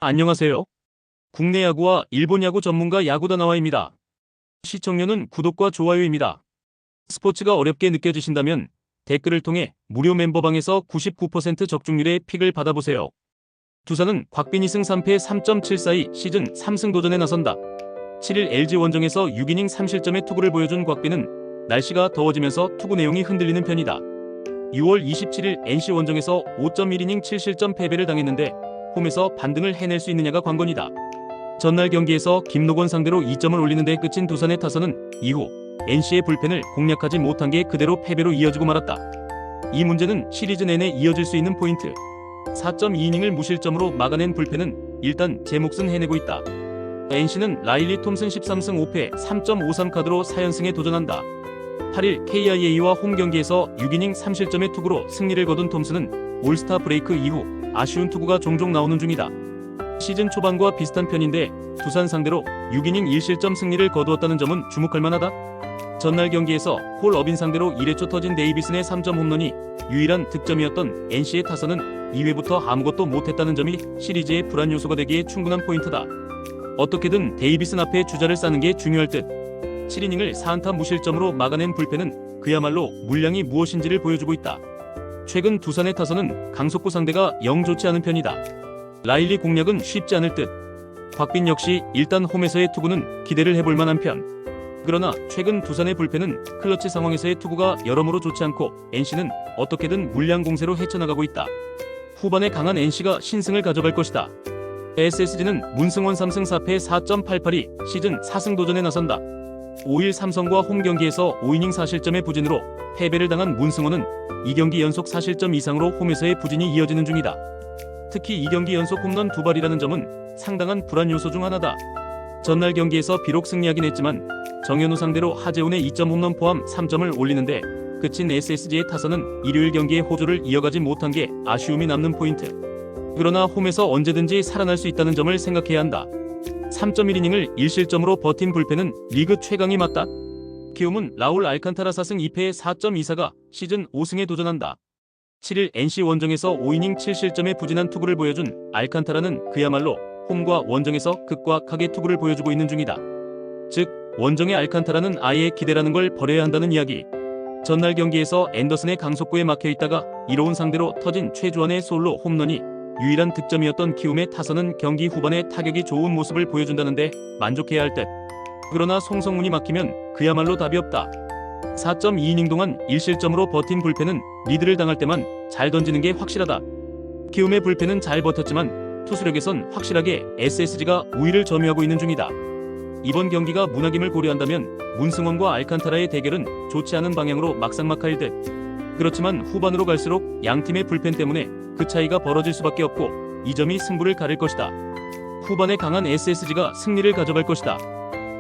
안녕하세요. 국내 야구와 일본 야구 전문가 야구다나와입니다. 시청료는 구독과 좋아요입니다. 스포츠가 어렵게 느껴지신다면 댓글을 통해 무료 멤버방에서 99% 적중률의 픽을 받아보세요. 두산은 곽빈 2승 3패 3.742 시즌 3승 도전에 나선다. 7일 LG 원정에서 6이닝 3실점의 투구를 보여준 곽빈은 날씨가 더워지면서 투구 내용이 흔들리는 편이다. 6월 27일 NC 원정에서 5.1이닝 7실점 패배를 당했는데 홈에서 반등을 해낼 수 있느냐가 관건이다. 전날 경기에서 김노건 상대로 2점을 올리는 데 그친 두산의 타선은 이후 NC의 불펜을 공략하지 못한 게 그대로 패배로 이어지고 말았다. 이 문제는 시리즈 내내 이어질 수 있는 포인트. 4.2이닝을 무실점으로 막아낸 불펜은 일단 제 몫은 해내고 있다. NC는 라일리 톰슨 13승 5패 3.53 카드로 4연승에 도전한다. 8일 KIA와 홈 경기에서 6이닝 3실점의 투구로 승리를 거둔 톰슨은 올스타 브레이크 이후 아쉬운 투구가 종종 나오는 중이다. 시즌 초반과 비슷한 편인데 두산 상대로 6이닝 1실점 승리를 거두었다는 점은 주목할 만하다. 전날 경기에서 폴 어빈 상대로 1회초 터진 데이비슨의 3점 홈런이 유일한 득점이었던 NC의 타선은 2회부터 아무것도 못했다는 점이 시리즈의 불안 요소가 되기에 충분한 포인트다. 어떻게든 데이비슨 앞에 주자를 쌓는 게 중요할 듯. 7이닝을 4안타 무실점으로 막아낸 불펜은 그야말로 물량이 무엇인지를 보여주고 있다. 최근 두산의 타선은 강속구 상대가 영 좋지 않은 편이다. 라일리 공략은 쉽지 않을 듯. 곽빈 역시 일단 홈에서의 투구는 기대를 해볼 만한 편. 그러나 최근 두산의 불펜은 클러치 상황에서의 투구가 여러모로 좋지 않고 NC는 어떻게든 물량 공세로 헤쳐나가고 있다. 후반에 강한 NC가 신승을 가져갈 것이다. SSG는 문승원 3승 4패 4.882 시즌 4승 도전에 나선다. 5일 삼성과 홈 경기에서 5이닝 4실점의 부진으로 패배를 당한 문승원은 2경기 연속 4실점 이상으로 홈에서의 부진이 이어지는 중이다. 특히 2경기 연속 홈런 2발이라는 점은 상당한 불안 요소 중 하나다. 전날 경기에서 비록 승리하긴 했지만 정현우 상대로 하재훈의 2점 홈런 포함 3점을 올리는데 그친 SSG의 타선은 일요일 경기에 호조를 이어가지 못한 게 아쉬움이 남는 포인트. 그러나 홈에서 언제든지 살아날 수 있다는 점을 생각해야 한다. 3.1이닝을 1실점으로 버틴 불펜은 리그 최강이 맞다. 키움은 라울 알칸타라 4승 2패 4.24가 시즌 5승에 도전한다. 7일 NC 원정에서 5이닝 7실점의 부진한 투구를 보여준 알칸타라는 그야말로 홈과 원정에서 극과 극의 투구를 보여주고 있는 중이다. 즉 원정의 알칸타라는 아예 기대라는 걸 버려야 한다는 이야기. 전날 경기에서 앤더슨의 강속구에 막혀있다가 이로운 상대로 터진 최주환의 솔로 홈런이 유일한 득점이었던 키움의 타선은 경기 후반에 타격이 좋은 모습을 보여준다는데 만족해야 할 듯. 그러나 송성문이 막히면 그야말로 답이 없다. 4.2이닝 동안 1실점으로 버틴 불펜은 리드를 당할 때만 잘 던지는 게 확실하다. 키움의 불펜은 잘 버텼지만 투수력에선 확실하게 SSG가 우위를 점유하고 있는 중이다. 이번 경기가 문학임을 고려한다면 문승원과 알칸타라의 대결은 좋지 않은 방향으로 막상막하일 듯. 그렇지만 후반으로 갈수록 양팀의 불펜 때문에 그 차이가 벌어질 수밖에 없고 이 점이 승부를 가릴 것이다. 후반에 강한 SSG가 승리를 가져갈 것이다.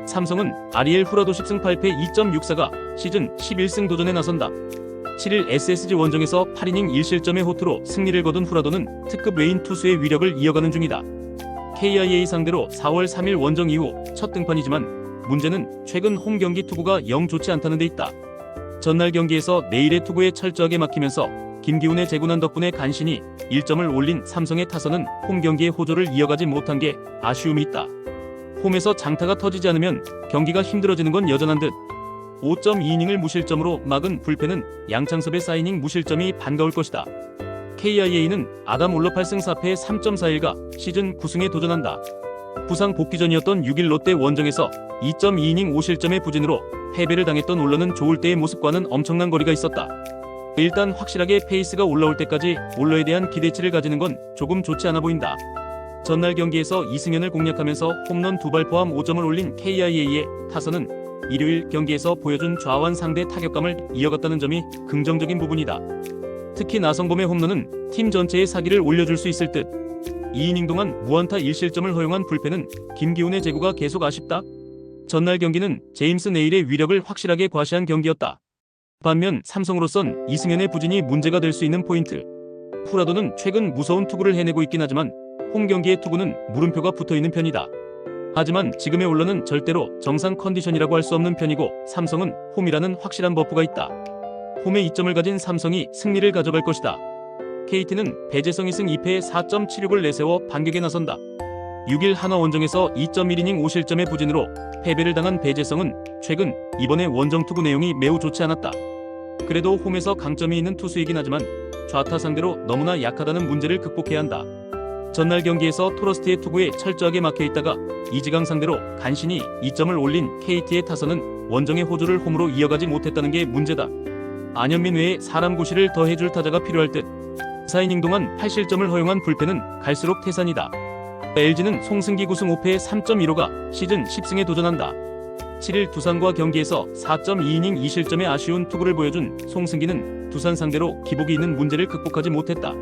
삼성은 아리엘 후라도 10승 8패 2.64가 시즌 11승 도전에 나선다. 7일 SSG 원정에서 8이닝 1실점의 호투로 승리를 거둔 후라도는 특급 외인 투수의 위력을 이어가는 중이다. KIA 상대로 4월 3일 원정 이후 첫 등판이지만 문제는 최근 홈 경기 투구가 영 좋지 않다는 데 있다. 전날 경기에서 내일의 투구에 철저하게 막히면서 김기훈의 재군안 덕분에 간신히 1점을 올린 삼성의 타선은 홈 경기의 호조를 이어가지 못한 게 아쉬움이 있다. 홈에서 장타가 터지지 않으면 경기가 힘들어지는 건 여전한 듯. 5.2이닝을 무실점으로 막은 불펜은 양창섭의 4이닝 무실점이 반가울 것이다. KIA는 아담 올러 8승 4패 3.41가 시즌 9승에 도전한다. 부상 복귀전이었던 6일 롯데 원정에서 2.2이닝 5실점의 부진으로 패배를 당했던 올러는 좋을 때의 모습과는 엄청난 거리가 있었다. 일단 확실하게 페이스가 올라올 때까지 올러에 대한 기대치를 가지는 건 조금 좋지 않아 보인다. 전날 경기에서 이승현을 공략하면서 홈런 2발 포함 5점을 올린 KIA의 타선은 일요일 경기에서 보여준 좌완 상대 타격감을 이어갔다는 점이 긍정적인 부분이다. 특히 나성범의 홈런은 팀 전체의 사기를 올려줄 수 있을 듯. 2이닝 동안 무안타 1실점을 허용한 불펜은 김기훈의 제구가 계속 아쉽다. 전날 경기는 제임스 네일의 위력을 확실하게 과시한 경기였다. 반면 삼성으로선 이승현의 부진이 문제가 될 수 있는 포인트. 후라도는 최근 무서운 투구를 해내고 있긴 하지만 홈 경기의 투구는 물음표가 붙어있는 편이다. 하지만 지금의 올러는 절대로 정상 컨디션이라고 할 수 없는 편이고 삼성은 홈이라는 확실한 버프가 있다. 홈에 이점을 가진 삼성이 승리를 가져갈 것이다. KT는 배재성 2승 2패에 4.76을 내세워 반격에 나선다. 6일 한화 원정에서 2.1이닝 5실점의 부진으로 패배를 당한 배재성은 최근 이번에 원정 투구 내용이 매우 좋지 않았다. 그래도 홈에서 강점이 있는 투수이긴 하지만 좌타 상대로 너무나 약하다는 문제를 극복해야 한다. 전날 경기에서 토러스트의 투구에 철저하게 막혀있다가 이지강 상대로 간신히 2점을 올린 KT의 타선은 원정의 호조를 홈으로 이어가지 못했다는 게 문제다. 안현민 외에 사람 고시를 더 해줄 타자가 필요할 듯. 4이닝 동안 8실점을 허용한 불펜은 갈수록 태산이다. LG는 송승기 9승 5패 3.15가 시즌 10승에 도전한다. 7일 두산과 경기에서 4.2이닝 2실점의 아쉬운 투구를 보여준 송승기는 두산 상대로 기복이 있는 문제를 극복하지 못했다.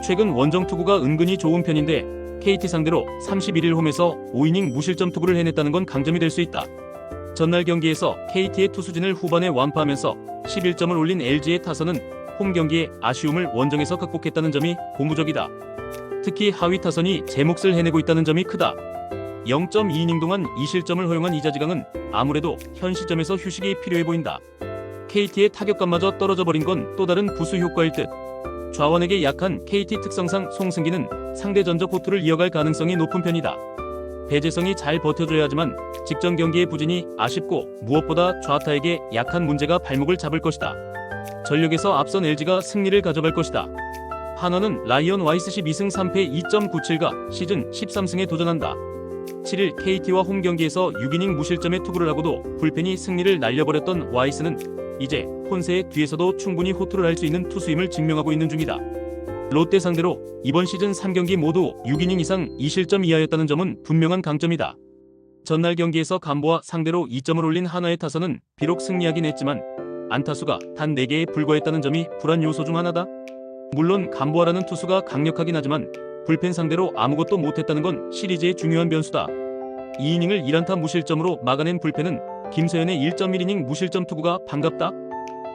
최근 원정 투구가 은근히 좋은 편인데 KT 상대로 31일 홈에서 5이닝 무실점 투구를 해냈다는 건 강점이 될 수 있다. 전날 경기에서 KT의 투수진을 후반에 완파하면서 11점을 올린 LG의 타선은 홈 경기의 아쉬움을 원정에서 극복했다는 점이 고무적이다. 특히 하위 타선이 제 몫을 해내고 있다는 점이 크다. 0.2이닝 동안 2실점을 허용한 이자지강은 아무래도 현 시점에서 휴식이 필요해 보인다. KT의 타격감마저 떨어져 버린 건 또 다른 부수 효과일 듯. 좌완에게 약한 KT 특성상 송승기는 상대 전적 호투를 이어갈 가능성이 높은 편이다. 배재성이 잘 버텨줘야 하지만 직전 경기의 부진이 아쉽고 무엇보다 좌타에게 약한 문제가 발목을 잡을 것이다. 전력에서 앞선 LG가 승리를 가져갈 것이다. 한화는 라이언 와이스 12승 3패 2.97가 시즌 13승에 도전한다. 7일 KT와 홈 경기에서 6이닝 무실점의 투구를 하고도 불펜이 승리를 날려버렸던 와이스는 이제 폰세의 뒤에서도 충분히 호투를 할 수 있는 투수임을 증명하고 있는 중이다. 롯데 상대로 이번 시즌 3경기 모두 6이닝 이상 2실점 이하였다는 점은 분명한 강점이다. 전날 경기에서 감보와 상대로 2점을 올린 한화의 타선은 비록 승리하긴 했지만 안타수가 단 4개에 불과했다는 점이 불안 요소 중 하나다. 물론 감보아라는 투수가 강력하긴 하지만 불펜 상대로 아무것도 못했다는 건 시리즈의 중요한 변수다. 2이닝을 1안타 무실점으로 막아낸 불펜은 김서현의 1.1이닝 무실점 투구가 반갑다.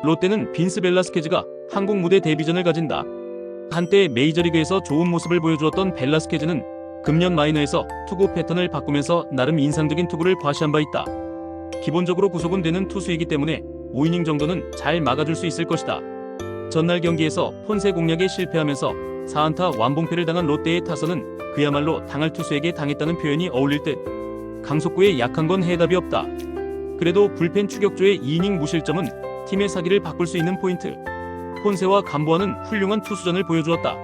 롯데는 빈스 벨라스케즈가 한국 무대 데뷔전을 가진다. 한때 메이저리그에서 좋은 모습을 보여주었던 벨라스케즈는 금년 마이너에서 투구 패턴을 바꾸면서 나름 인상적인 투구를 과시한 바 있다. 기본적으로 구속은 되는 투수이기 때문에 5이닝 정도는 잘 막아줄 수 있을 것이다. 전날 경기에서 폰세 공략에 실패하면서 4안타 완봉패를 당한 롯데의 타선은 그야말로 당할 투수에게 당했다는 표현이 어울릴 듯. 강속구에 약한 건 해답이 없다. 그래도 불펜 추격조의 2이닝 무실점은 팀의 사기를 바꿀 수 있는 포인트. 폰세와 감보아는 훌륭한 투수전을 보여주었다.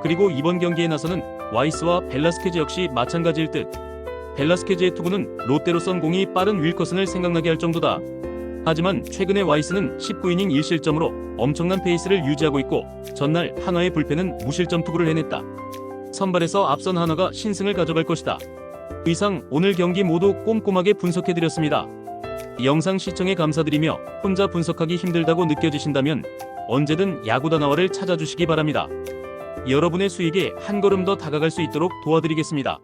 그리고 이번 경기에 나서는 와이스와 벨라스케즈 역시 마찬가지일 듯. 벨라스케즈의 투구는 롯데로선 공이 빠른 윌커슨을 생각나게 할 정도다. 하지만 최근에 와이스는 19이닝 1실점으로 엄청난 페이스를 유지하고 있고 전날 한화의 불펜은 무실점 투구를 해냈다. 선발에서 앞선 한화가 신승을 가져갈 것이다. 이상 오늘 경기 모두 꼼꼼하게 분석해드렸습니다. 영상 시청에 감사드리며 혼자 분석하기 힘들다고 느껴지신다면 언제든 야구다나와를 찾아주시기 바랍니다. 여러분의 수익에 한 걸음 더 다가갈 수 있도록 도와드리겠습니다.